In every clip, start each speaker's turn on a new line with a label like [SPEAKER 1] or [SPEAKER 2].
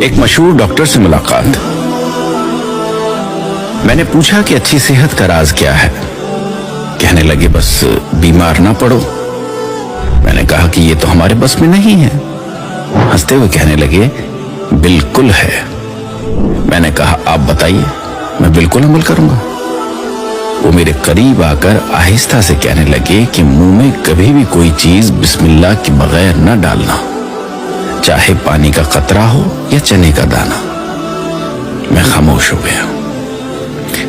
[SPEAKER 1] एक मशहूर डॉक्टर से मुलाकात। मैंने पूछा कि अच्छी सेहत का राज क्या है। कहने लगे बस बीमार ना पड़ो। मैंने कहा कि ये तो हमारे बस में नहीं है। हंसते हुए कहने लगे बिल्कुल है। मैंने कहा आप बताइए, मैं बिल्कुल अमल करूंगा। वो मेरे करीब आकर आहिस्ता से कहने लगे कि मुंह में कभी भी कोई चीज बिस्मिल्लाह के बगैर न डालना, चाहे पानी का कतरा हो या चने का दाना। मैं खामोश हो गया।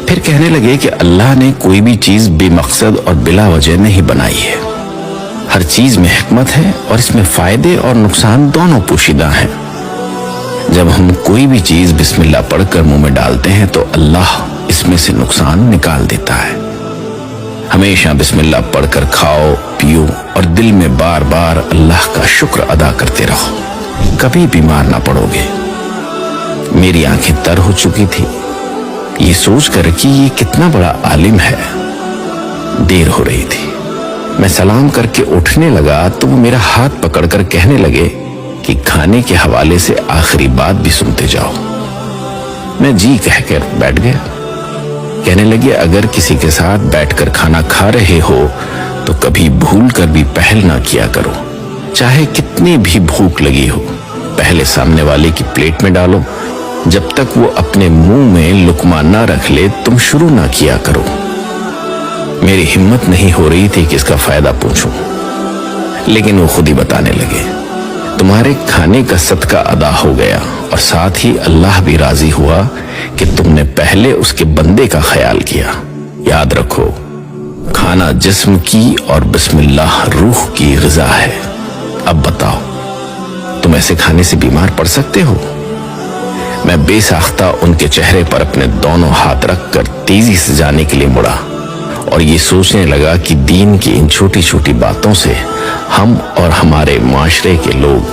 [SPEAKER 1] फिर कहने लगे कि अल्लाह ने कोई भी चीज बेमकसद और बिला वजह नहीं बनाई है। हर चीज में हिकमत है और इसमें फायदे और नुकसान दोनों पोशीदा हैं। जब हम कोई भी चीज बिस्मिल्लाह पढ़कर मुंह में डालते हैं तो अल्लाह इसमें से नुकसान निकाल देता है। हमेशा बिस्मिल्लाह पढ़कर खाओ पियो और दिल में बार बार अल्लाह का शुक्र अदा करते रहो, कभी बीमार ना पड़ोगे। मेरी आंखें तर हो चुकी थी ये सोचकर कि ये कितना बड़ा आलिम है। देर हो रही थी। मैं सलाम करके उठने लगा तो वो मेरा हाथ पकड़कर कहने लगे कि खाने के हवाले से आखिरी बात भी सुनते जाओ। मैं जी कहकर बैठ गया। कहने लगे अगर किसी के साथ बैठकर खाना खा रहे हो तो कभी भूल कर भी पहल ना किया करो। चाहे कितनी भी भूख लगी हो, पहले सामने वाले की प्लेट में डालो। जब तक वो अपने मुंह में लुकमा ना रख ले तुम शुरू ना किया करो। मेरी हिम्मत नहीं हो रही थी कि इसका फायदा पूछूं, लेकिन वो खुद ही बताने लगे तुम्हारे खाने का सदका अदा हो गया और साथ ही अल्लाह भी राजी हुआ कि तुमने पहले उसके बंदे का ख्याल किया। याद रखो, खाना जिस्म की और बिस्मिल्लाह रूह की ग़िज़ा है। अब बताओ, तुम ऐसे खाने से बीमार पड़ सकते हो? मैं बेसाख्ता उनके चेहरे पर अपने दोनों हाथ रखकर तेजी से जाने के लिए मुड़ा और ये सोचने लगा कि दीन की इन छोटी छोटी बातों से हम और हमारे माशरे के लोग